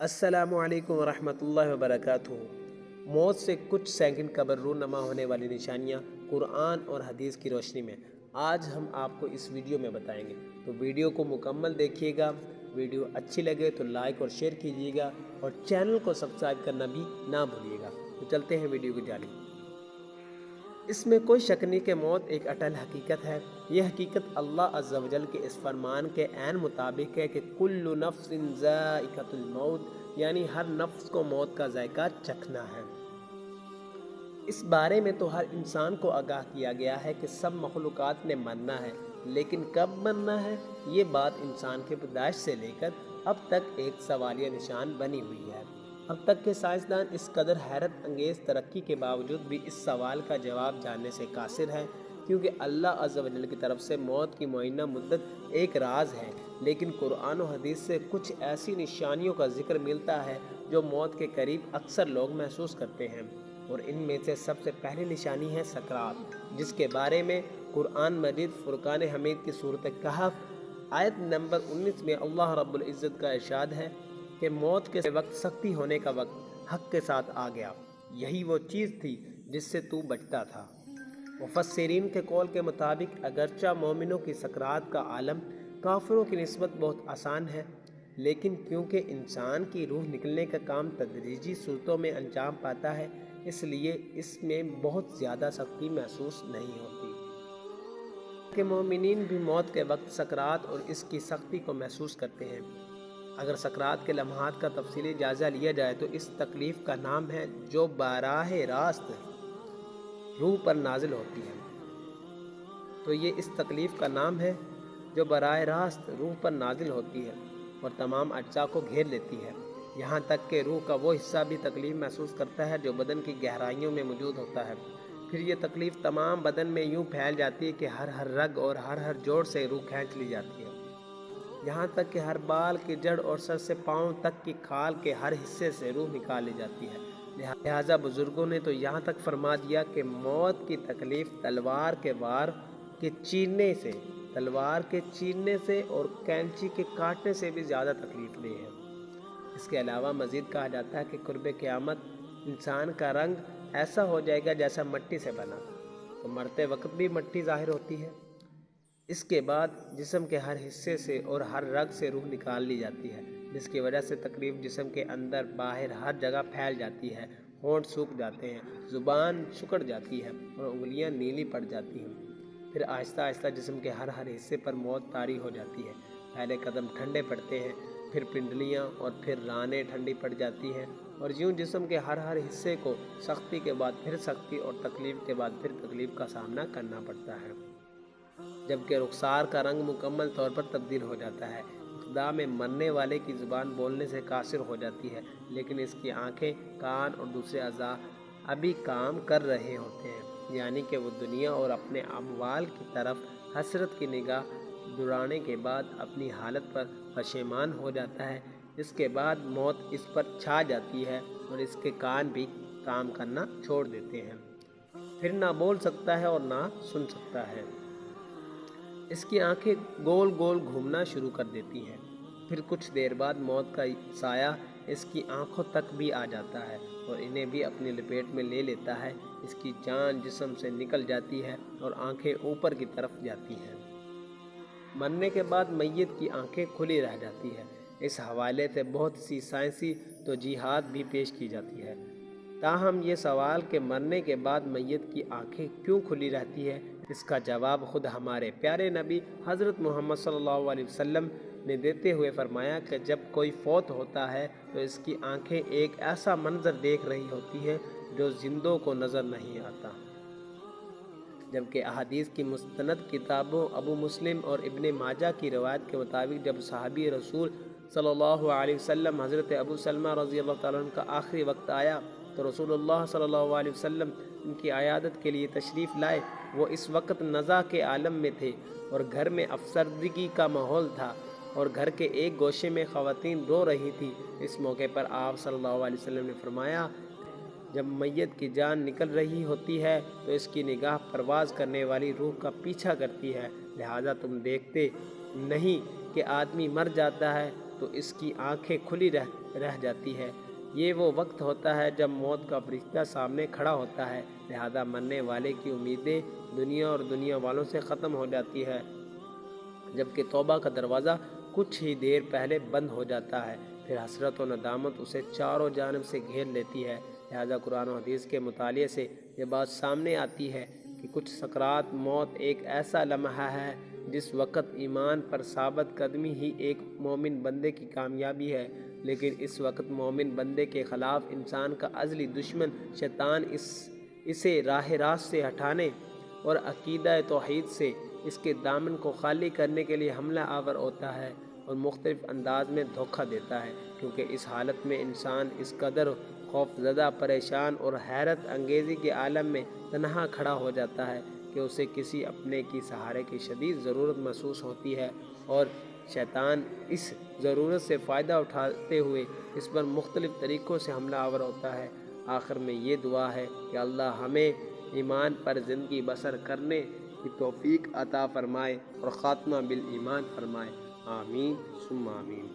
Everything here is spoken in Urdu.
السلام علیکم ورحمۃ اللہ وبرکاتہ۔ موت سے کچھ سیکنڈ قبل رونما ہونے والی نشانیاں قرآن اور حدیث کی روشنی میں آج ہم آپ کو اس ویڈیو میں بتائیں گے، تو ویڈیو کو مکمل دیکھیے گا۔ ویڈیو اچھی لگے تو لائک اور شیئر کیجیے گا اور چینل کو سبسکرائب کرنا بھی نہ بھولیے گا۔ تو چلتے ہیں ویڈیو کی جانب۔ اس میں کوئی شک نہیں کہ موت ایک اٹل حقیقت ہے۔ یہ حقیقت اللہ عز و جل کے اس فرمان کے عین مطابق ہے کہ کل نفس ذائقۃ الموت، یعنی ہر نفس کو موت کا ذائقہ چکھنا ہے۔ اس بارے میں تو ہر انسان کو آگاہ کیا گیا ہے کہ سب مخلوقات نے مرنا ہے، لیکن کب مرنا ہے، یہ بات انسان کے پیدائش سے لے کر اب تک ایک سوالیہ نشان بنی ہوئی ہے۔ اب تک کے سائنسدان اس قدر حیرت انگیز ترقی کے باوجود بھی اس سوال کا جواب جاننے سے قاصر ہے، کیونکہ اللہ عز و جل کی طرف سے موت کی معینہ مدت ایک راز ہے، لیکن قرآن و حدیث سے کچھ ایسی نشانیوں کا ذکر ملتا ہے جو موت کے قریب اکثر لوگ محسوس کرتے ہیں، اور ان میں سے سب سے پہلی نشانی ہے سکرات، جس کے بارے میں قرآن مجید فرقان حمید کی سورۃ کہف آیت نمبر 19 میں اللہ رب العزت کا ارشاد ہے کہ موت کے وقت سختی ہونے کا وقت حق کے ساتھ آ گیا، یہی وہ چیز تھی جس سے تو بچتا تھا۔ مفسرین کے قول کے مطابق اگرچہ مومنوں کی سکرات کا عالم کافروں کی نسبت بہت آسان ہے، لیکن کیونکہ انسان کی روح نکلنے کا کام تدریجی صورتوں میں انجام پاتا ہے، اس لیے اس میں بہت زیادہ سختی محسوس نہیں ہوتی۔ کہ مومنین بھی موت کے وقت سکرات اور اس کی سختی کو محسوس کرتے ہیں۔ اگر سکرات کے لمحات کا تفصیلی جائزہ لیا جائے تو اس تکلیف کا نام ہے جو براہ راست روح پر نازل ہوتی ہے۔ تو یہ اس تکلیف کا نام ہے جو براہ راست روح پر نازل ہوتی ہے اور تمام اجزاء کو گھیر لیتی ہے، یہاں تک کہ روح کا وہ حصہ بھی تکلیف محسوس کرتا ہے جو بدن کی گہرائیوں میں موجود ہوتا ہے۔ پھر یہ تکلیف تمام بدن میں یوں پھیل جاتی ہے کہ ہر رگ اور ہر جوڑ سے روح کھینچ لی جاتی ہے، یہاں تک کہ ہر بال کی جڑ اور سر سے پاؤں تک کی کھال کے ہر حصے سے روح نکال لی جاتی ہے۔ لہٰذا بزرگوں نے تو یہاں تک فرما دیا کہ موت کی تکلیف تلوار کے وار کے چیرنے سے اور کینچی کے کاٹنے سے بھی زیادہ تکلیف دہ ہے۔ اس کے علاوہ مزید کہا جاتا ہے کہ قرب قیامت انسان کا رنگ ایسا ہو جائے گا جیسا مٹی سے بنا، تو مرتے وقت بھی مٹی ظاہر ہوتی ہے۔ اس کے بعد جسم کے ہر حصے سے اور ہر رگ سے روح نکال لی جاتی ہے، جس کی وجہ سے تکلیف جسم کے اندر باہر ہر جگہ پھیل جاتی ہے، ہونٹ سوکھ جاتے ہیں، زبان سکڑ جاتی ہے اور انگلیاں نیلی پڑ جاتی ہیں۔ پھر آہستہ آہستہ جسم کے ہر حصے پر موت طاری ہو جاتی ہے۔ پہلے قدم ٹھنڈے پڑتے ہیں، پھر پنڈلیاں اور پھر رانیں ٹھنڈی پڑ جاتی ہیں، اور یوں جسم کے ہر حصے کو سختی کے بعد پھر سختی اور تکلیف کے بعد پھر تکلیف کا سامنا کرنا پڑتا ہے، جبکہ رخسار کا رنگ مکمل طور پر تبدیل ہو جاتا ہے۔ ابتدا میں مرنے والے کی زبان بولنے سے قاصر ہو جاتی ہے، لیکن اس کی آنکھیں، کان اور دوسرے اعضاء ابھی کام کر رہے ہوتے ہیں، یعنی کہ وہ دنیا اور اپنے اموال کی طرف حسرت کی نگاہ دوڑانے کے بعد اپنی حالت پر پشیمان ہو جاتا ہے۔ اس کے بعد موت اس پر چھا جاتی ہے اور اس کے کان بھی کام کرنا چھوڑ دیتے ہیں، پھر نہ بول سکتا ہے اور نہ سن سکتا ہے۔ اس کی آنکھیں گول گول گھومنا شروع کر دیتی ہیں، پھر کچھ دیر بعد موت کا سایہ اس کی آنکھوں تک بھی آ جاتا ہے اور انہیں بھی اپنی لپیٹ میں لے لیتا ہے۔ اس کی جان جسم سے نکل جاتی ہے اور آنکھیں اوپر کی طرف جاتی ہیں۔ مرنے کے بعد میت کی آنکھیں کھلی رہ جاتی ہیں۔ اس حوالے سے بہت سی سائنسی توجیہات بھی پیش کی جاتی ہے۔ تاہم یہ سوال کہ مرنے کے بعد میت کی آنکھیں کیوں کھلی رہتی ہے، اس کا جواب خود ہمارے پیارے نبی حضرت محمد صلی اللہ علیہ وسلم نے دیتے ہوئے فرمایا کہ جب کوئی فوت ہوتا ہے تو اس کی آنکھیں ایک ایسا منظر دیکھ رہی ہوتی ہیں جو زندوں کو نظر نہیں آتا، جبکہ احادیث کی مستند کتابوں ابو مسلم اور ابن ماجہ کی روایت کے مطابق جب صحابی رسول صلی اللہ علیہ وسلم حضرت ابو سلمہ رضی اللہ تعالیٰ عنہ کا آخری وقت آیا تو رسول اللہ صلی اللہ علیہ وسلم ان کی عیادت کے لیے تشریف لائے۔ وہ اس وقت نزع کے عالم میں تھے اور گھر میں افسردگی کا ماحول تھا اور گھر کے ایک گوشے میں خواتین رو رہی تھیں۔ اس موقع پر آپ صلی اللہ علیہ وسلم نے فرمایا، جب میت کی جان نکل رہی ہوتی ہے تو اس کی نگاہ پرواز کرنے والی روح کا پیچھا کرتی ہے، لہٰذا تم دیکھتے نہیں کہ آدمی مر جاتا ہے تو اس کی آنکھیں کھلی رہ جاتی ہے۔ یہ وہ وقت ہوتا ہے جب موت کا فرشتہ سامنے کھڑا ہوتا ہے، لہذا مرنے والے کی امیدیں دنیا اور دنیا والوں سے ختم ہو جاتی ہے، جبکہ توبہ کا دروازہ کچھ ہی دیر پہلے بند ہو جاتا ہے۔ پھر حسرت و ندامت اسے چاروں جانب سے گھیر لیتی ہے۔ لہذا قرآن و حدیث کے مطالعے سے یہ بات سامنے آتی ہے کہ کچھ سکرات موت ایک ایسا لمحہ ہے جس وقت ایمان پر ثابت قدمی ہی ایک مومن بندے کی کامیابی ہے، لیکن اس وقت مومن بندے کے خلاف انسان کا ازلی دشمن شیطان اسے راہ راست سے ہٹانے اور عقیدہ توحید سے اس کے دامن کو خالی کرنے کے لیے حملہ آور ہوتا ہے اور مختلف انداز میں دھوکہ دیتا ہے، کیونکہ اس حالت میں انسان اس قدر خوف زدہ، پریشان اور حیرت انگیزی کے عالم میں تنہا کھڑا ہو جاتا ہے کہ اسے کسی اپنے کی سہارے کی شدید ضرورت محسوس ہوتی ہے، اور شیطان اس ضرورت سے فائدہ اٹھاتے ہوئے اس پر مختلف طریقوں سے حملہ آور ہوتا ہے۔ آخر میں یہ دعا ہے کہ اللہ ہمیں ایمان پر زندگی بسر کرنے کی توفیق عطا فرمائے اور خاتمہ بالایمان فرمائے۔ آمین ثم آمین۔